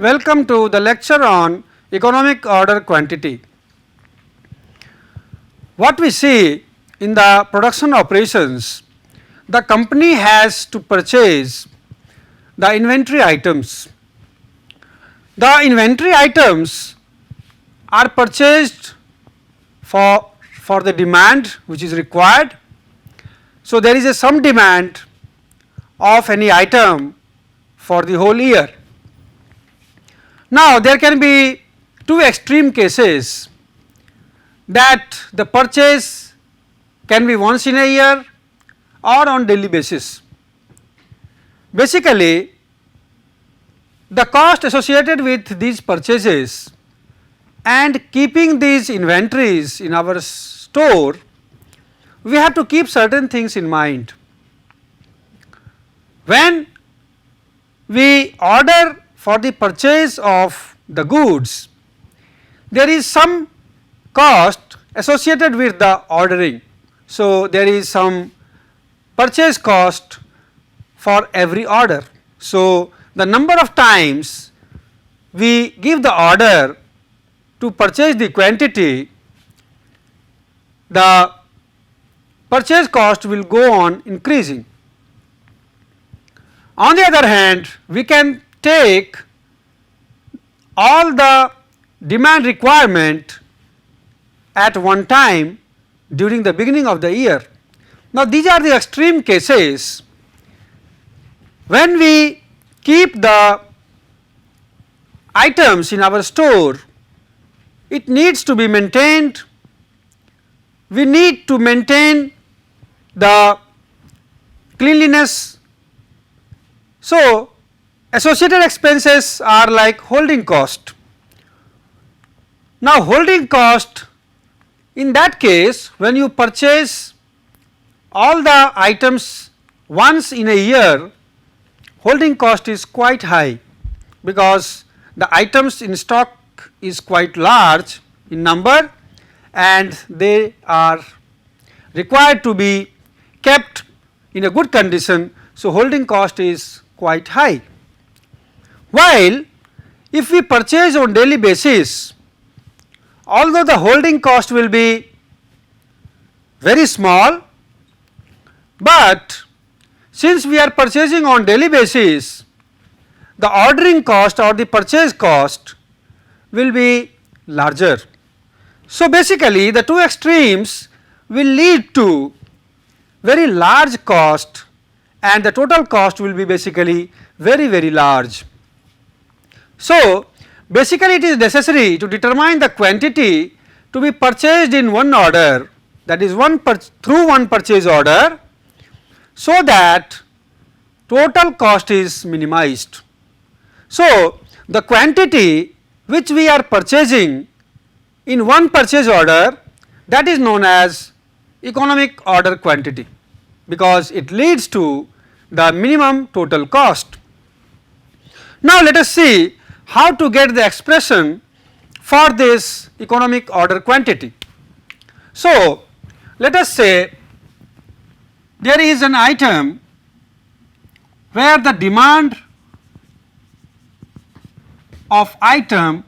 Welcome to the lecture on economic order quantity. What we see in the production operations, the company has to purchase the inventory items. The inventory items are purchased for the demand which is required. So, there is some demand of any item for the whole year. Now, there can be two extreme cases, that the purchase can be once in a year or on daily basis. Basically, the cost associated with these purchases and keeping these inventories in our store, we have to keep certain things in mind. When we order for the purchase of the goods, there is some cost associated with the ordering. So, there is some purchase cost for every order. So, the number of times we give the order to purchase the quantity, the purchase cost will go on increasing. On the other hand, we can take all the demand requirement at one time during the beginning of the year. Now, these are the extreme cases. When we keep the items in our store, it needs to be maintained. We need to maintain the cleanliness. So, associated expenses are like holding cost. Now, holding cost, in that case, when you purchase all the items once in a year, holding cost is quite high, because the items in stock is quite large in number and they are required to be kept in a good condition. So, holding cost is quite high. While if we purchase on daily basis, although the holding cost will be very small, but since we are purchasing on daily basis, the ordering cost or the purchase cost will be larger. So, basically the two extremes will lead to very large cost and the total cost will be basically very large. So, basically it is necessary to determine the quantity to be purchased in one order, that is through one purchase order, so that total cost is minimized. So, the quantity which we are purchasing in one purchase order, that is known as economic order quantity, because it leads to the minimum total cost. Now, let us see how to get the expression for this economic order quantity. So, let us say there is an item where the demand of item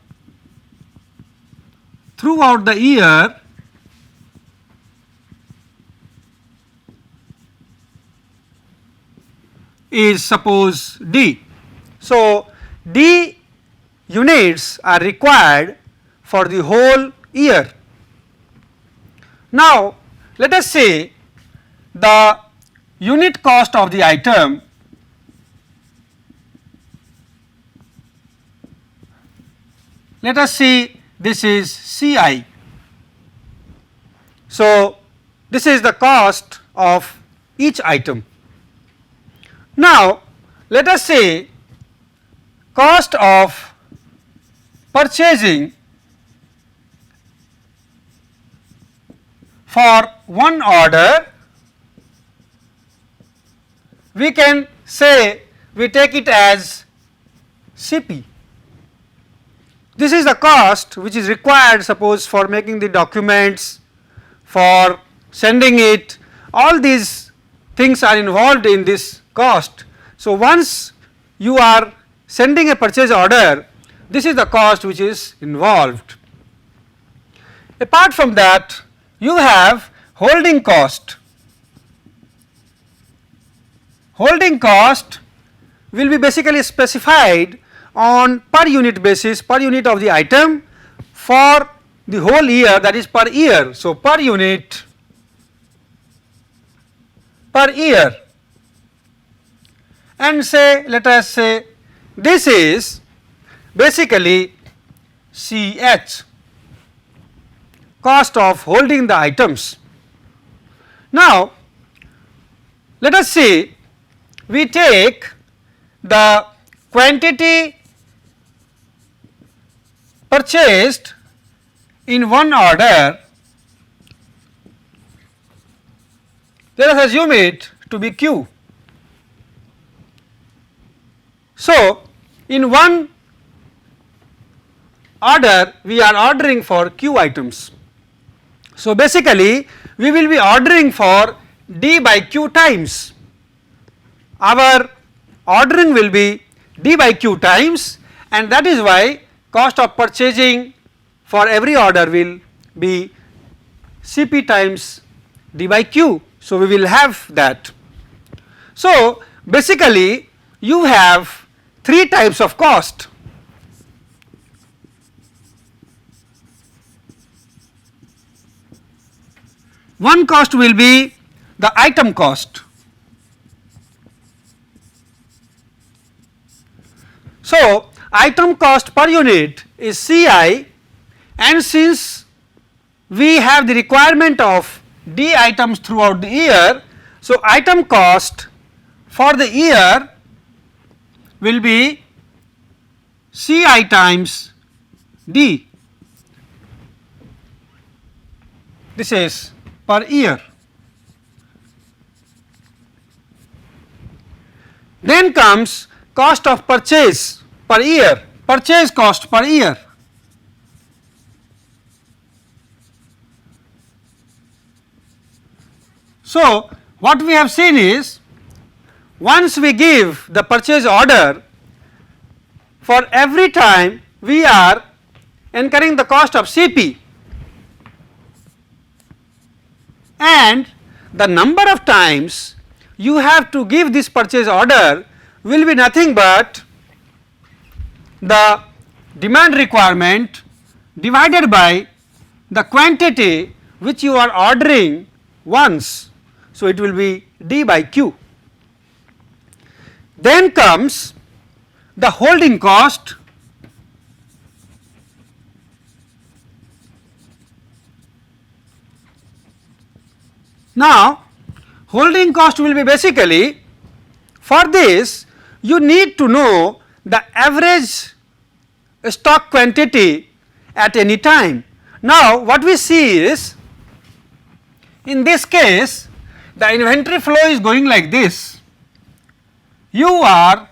throughout the year is suppose D. So, D units are required for the whole year. Now, let us say the unit cost of the item let us see this is Ci. So, this is the cost of each item. Now, let us say cost of purchasing for one order, we can say we take it as Cp. This is the cost which is required, suppose for making the documents, for sending it, all these things are involved in this cost. So, once you are sending a purchase order, this is the cost which is involved. Apart from that, you have holding cost. Holding cost will be basically specified on per unit basis, per unit of the item for the whole year, that is per year. So, per unit per year, and say, let us say this is basically CH, cost of holding the items. Now, let us see, we take the quantity purchased in one order, let us assume it to be Q. So, in one order we are ordering for Q items. So, basically we will be ordering for D by Q times. Our ordering will be D by Q times, and that is why cost of purchasing for every order will be Cp times D by Q. So, we will have that. So, basically you have three types of cost. One cost will be the item cost. So, item cost per unit is Ci, and since we have the requirement of D items throughout the year, so item cost for the year will be Ci times D. This is per year. Then comes cost of purchase per year, purchase cost per year. So, what we have seen is, once we give the purchase order, for every time we are incurring the cost of Cp, and the number of times you have to give this purchase order will be nothing but the demand requirement divided by the quantity which you are ordering once. So, it will be D by Q. Then comes the holding cost. Now, holding cost will be basically, for this you need to know the average stock quantity at any time. Now, what we see is, in this case the inventory flow is going like this. You are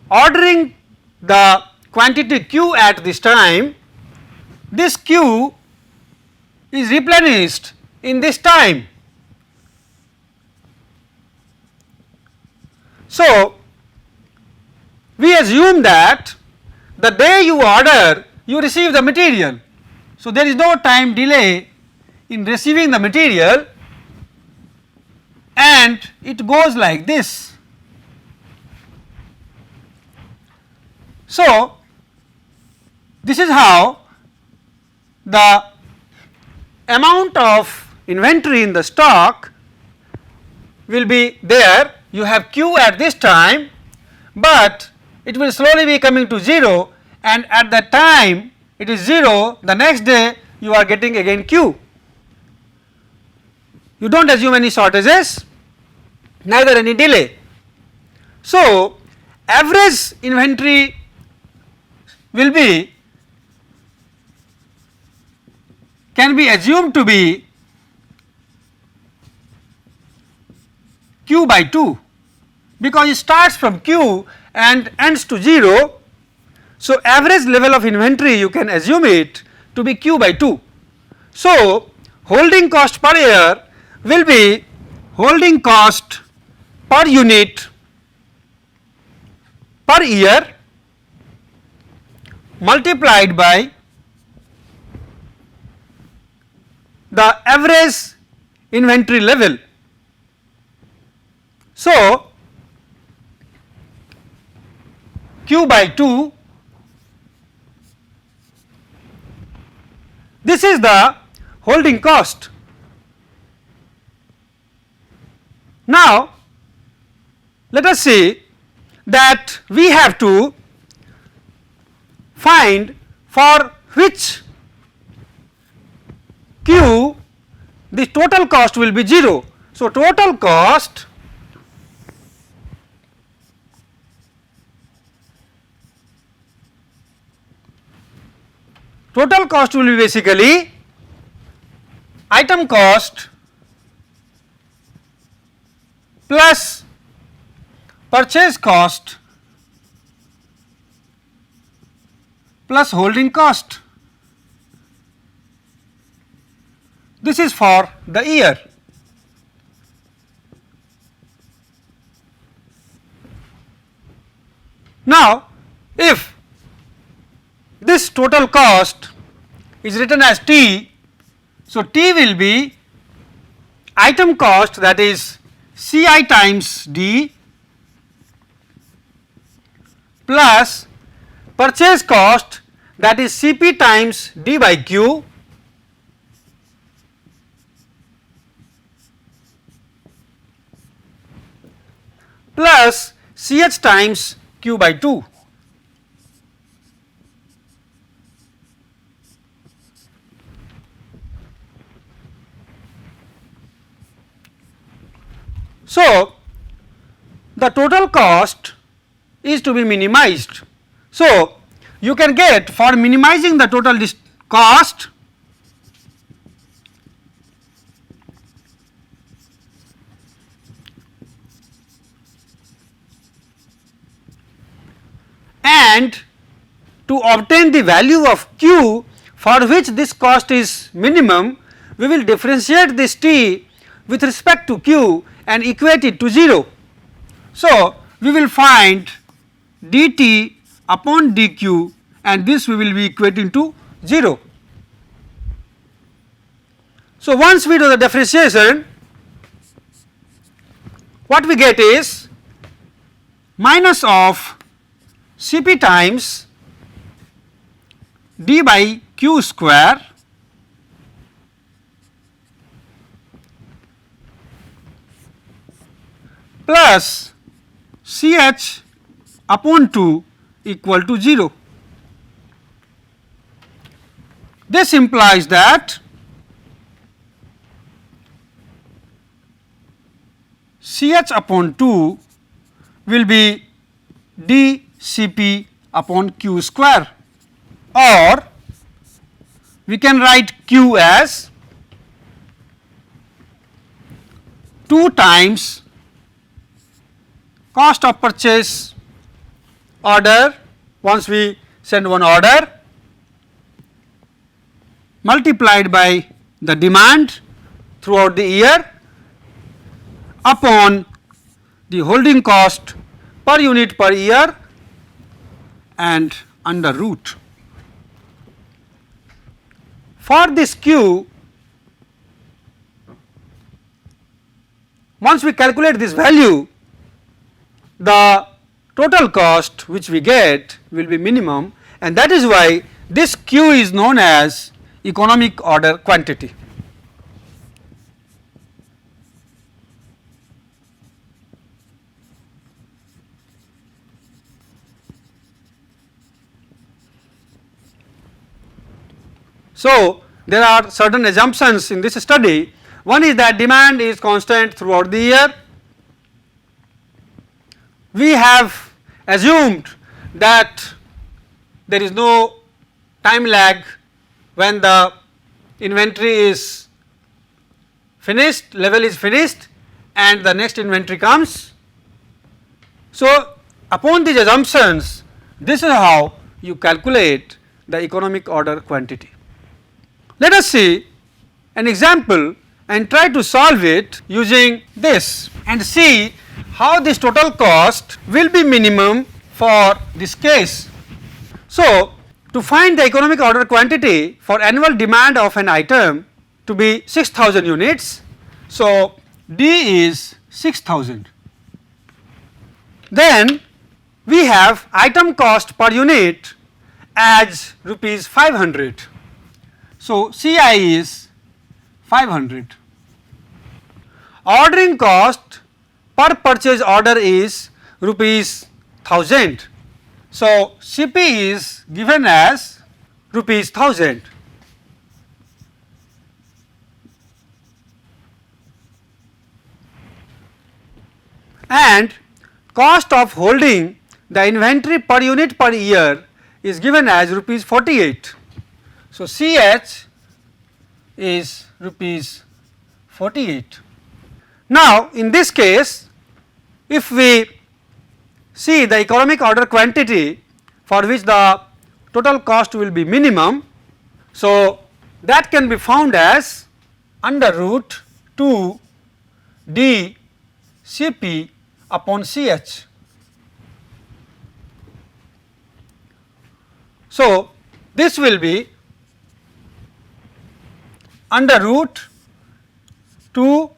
ordering the quantity Q at this time, this Q is replenished in this time. So, we assume that the day you order you receive the material. So, there is no time delay in receiving the material, and it goes like this. So, this is how the amount of inventory in the stock will be there. You have Q at this time, but it will slowly be coming to 0, and at that time it is 0, the next day you are getting again Q. You do not assume any shortages, neither any delay. So, average inventory will be, can be assumed to be Q by 2, because it starts from Q and ends to 0. So, average level of inventory you can assume it to be Q by 2. So, holding cost per year will be holding cost per unit per year multiplied by the average inventory level. So, Q by 2, this is the holding cost. Now, let us see that we have to find for which Q the total cost will be 0. So, total cost will be basically item cost plus purchase cost plus holding cost. This is for the year. Now, if this total cost is written as T, so T will be item cost, that is Ci times D, plus purchase cost, that is Cp times D by Q, plus Ch times Q by 2. So, the total cost is to be minimized. So, you can get, for minimizing the total cost, and to obtain the value of Q for which this cost is minimum, we will differentiate this T with respect to Q and equate it to 0. So, we will find dt upon dq, and this we will be equating to 0. So, once we do the differentiation, what we get is minus of Cp times d by q square plus Ch upon 2 equal to 0. This implies that Ch upon 2 will be dCp upon q square, or we can write q as 2 times cost of purchase order, once we send one order, multiplied by the demand throughout the year upon the holding cost per unit per year and under root. For this Q, once we calculate this value, the total cost which we get will be minimum, and that is why this Q is known as economic order quantity. So, there are certain assumptions in this study. One is that demand is constant throughout the year. We have assumed that there is no time lag when the inventory is finished, level is finished, and the next inventory comes. So, upon these assumptions, this is how you calculate the economic order quantity. Let us see an example and try to solve it using this and see how this total cost will be minimum for this case. So, to find the economic order quantity for annual demand of an item to be 6000 units. So, D is 6000. Then we have item cost per unit as rupees 500. So, CI is 500. Ordering cost per purchase order is rupees 1000. So, CP is given as rupees 1000. And cost of holding the inventory per unit per year is given as rupees 48. So, CH is rupees 48. Now, in this case, if we see the economic order quantity for which the total cost will be minimum, so that can be found as under root 2 D Cp upon Ch. So, this will be under root 2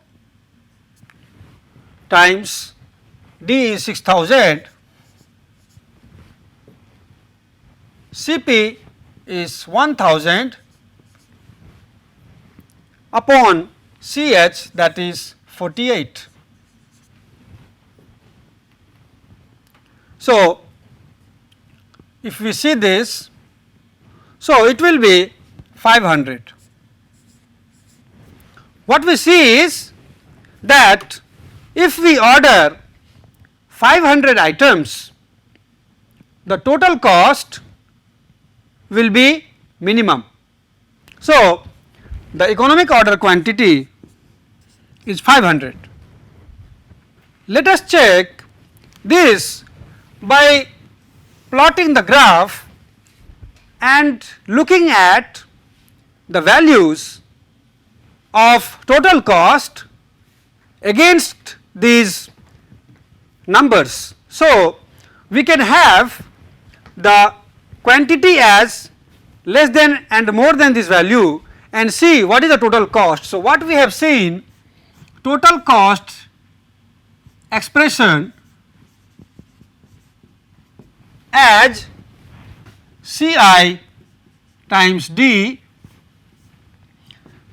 times D is 6000, Cp is 1000 upon Ch, that is 48. So, if we see this, so it will be 500. What we see is that if we order 500 items, the total cost will be minimum. So, the economic order quantity is 500. Let us check this by plotting the graph and looking at the values of total cost against these numbers. So, we can have the quantity as less than and more than this value and see what is the total cost. So, what we have seen, total cost expression as Ci times D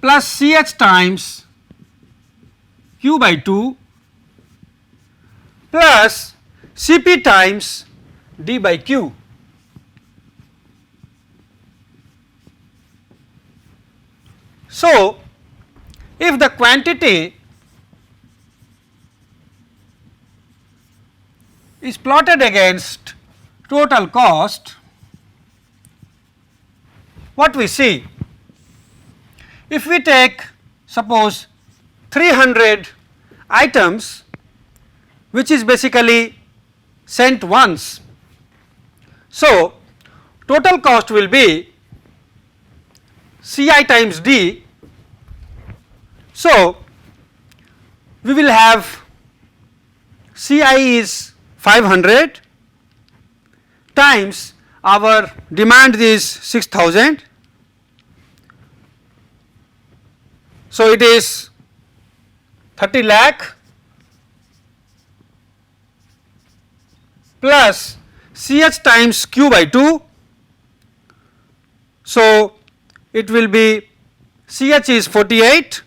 plus Ch times Q by 2 plus Cp times D by Q. So, if the quantity is plotted against total cost, what we see? If we take suppose 300 items which is basically sent once, so total cost will be Ci times D. So, we will have Ci is 500 times our demand is 6000. So, it is 30 lakh plus Ch times Q by 2. So, it will be Ch is 48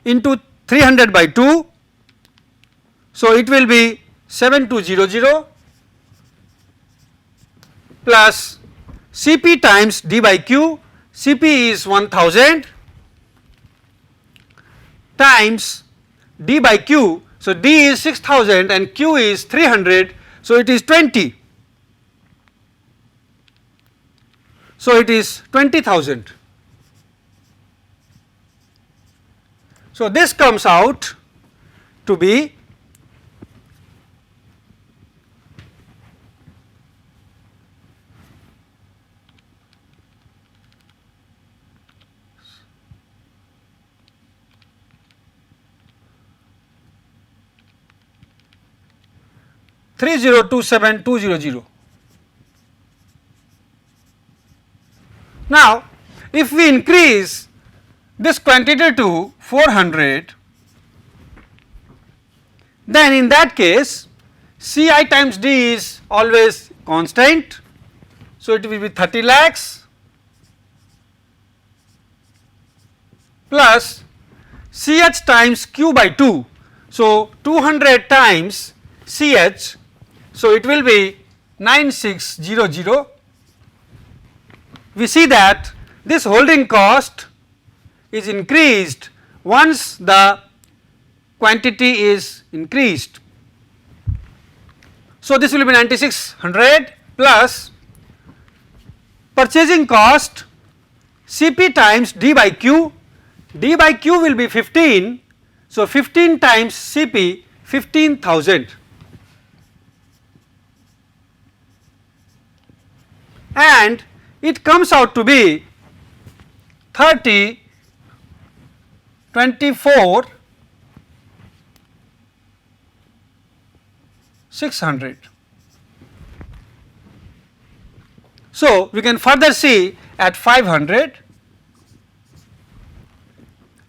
into 300 by 2. So, it will be 7200 plus Cp times D by Q. Cp is 1000 times D by Q. So, D is 6000 and Q is 300. So, it is 20. So, it is 20,000. So, this comes out to be 3027200. if we increase this quantity to 400, then in that case Ci times D is always constant. So, it will be 30 lakhs plus Ch times Q by 2. So, 200 times Ch, so it will be 9600. We see that this holding cost is increased once the quantity is increased. So, this will be 9600 plus purchasing cost Cp times D by Q. D by Q will be 15. So, 15 times Cp 15,000 and it comes out to be 30, 24, 600. So, we can further see at 500.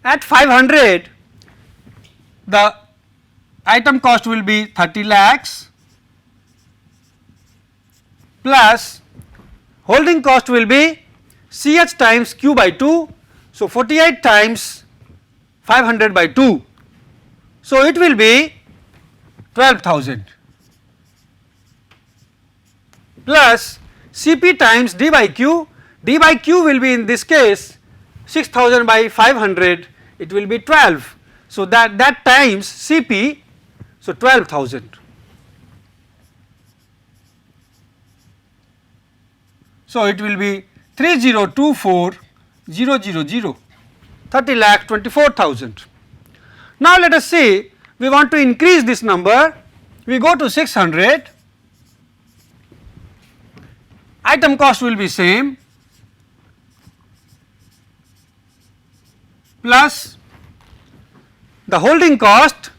At 500, the item cost will be 30 lakhs plus holding cost will be Ch times Q by 2. So, 48 times 500 by 2. So, it will be 12,000 plus Cp times D by Q. D by Q will be in this case 6,000 by 500, it will be 12. So, that times Cp, so 12,000. So, it will be 3024,000, 30 lakh 24,000. Now, let us see, we want to increase this number, we go to 600, item cost will be same plus the holding cost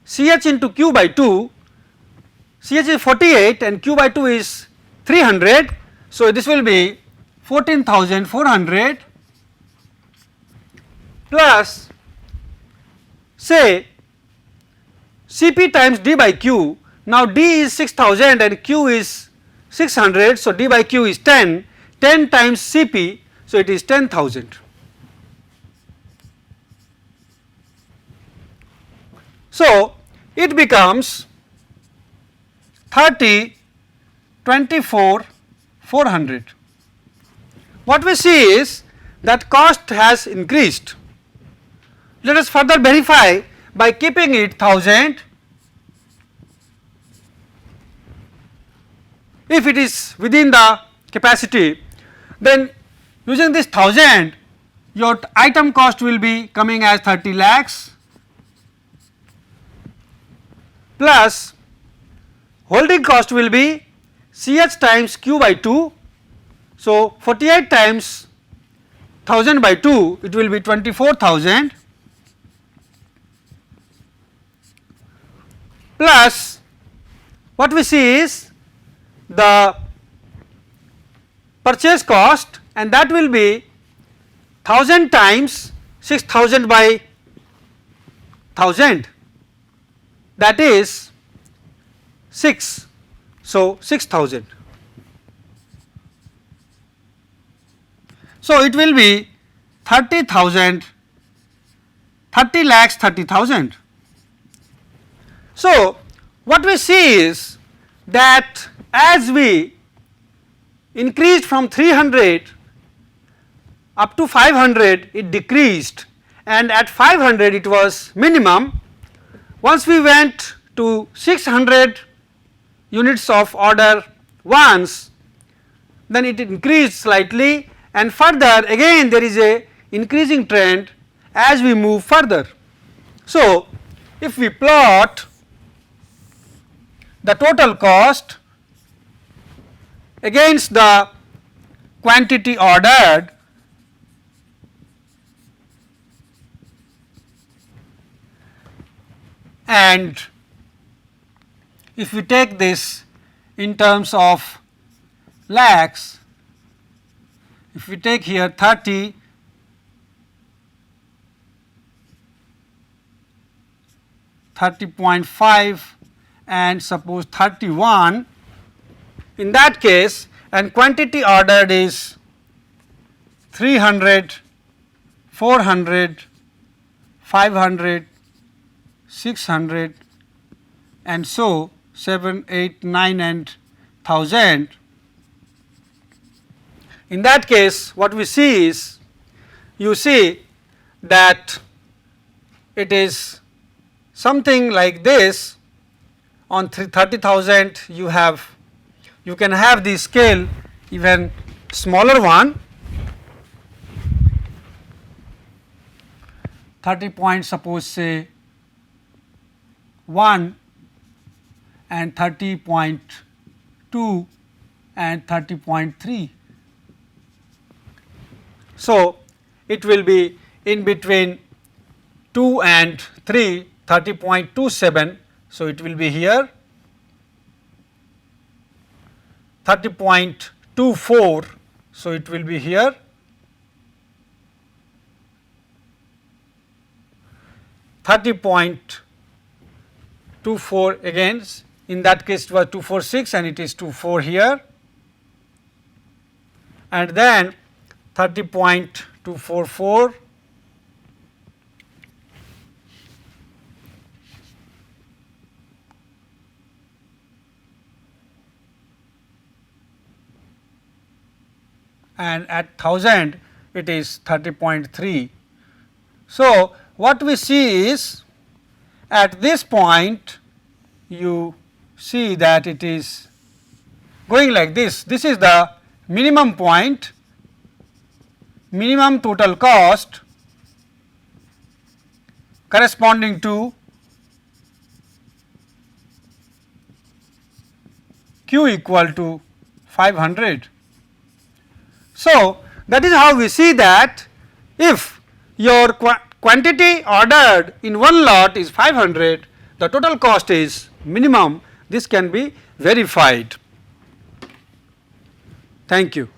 Ch into Q by 2, Ch is 48 and Q by 2 is 300. So, this will be 14,400 plus say Cp times D by Q. Now, D is 6,000 and Q is 600. So, D by Q is 10, 10 times Cp. So, it is 10,000. So, it becomes 30, 24, 400. What we see is that cost has increased. Let us further verify by keeping it 1000. If it is within the capacity, then using this 1000 your item cost will be coming as 30 lakhs plus holding cost will be Ch times Q by 2. So, 48 times 1000 by 2, it will be 24,000 plus what we see is the purchase cost, and that will be 1000 times 6000 by 1000, that is 6. So, 6000. So, it will be 30,000, 30 lakhs 30,000. So, what we see is that as we increased from 300 up to 500, it decreased, and at 500 it was minimum. Once we went to 600 units of order once, then it increased slightly, and further again there is a increasing trend as we move further. So, if we plot the total cost against the quantity ordered, and if we take this in terms of lakhs, if we take here 30, 30.5 and suppose 31, in that case, and quantity ordered is 300, 400, 500, 600 and so 7, 8, 9 and 1000. In that case, what we see is, you see that it is something like this. On 30,000 you can have the scale even smaller one, 30 point suppose say 1 and 30.2 and 30.3. So, it will be in between 2 and 3, 30.27. So, it will be here 30.24. So, it will be here 30.24 again, in that case it was 246 and it is 24 here, and then 30.244 and at 1000 it is 30.3. So, what we see is, at this point you see that it is going like this. This is the minimum point, minimum total cost corresponding to Q equal to 500. So, that is how we see that if your quantity ordered in one lot is 500, the total cost is minimum. This can be verified. Thank you.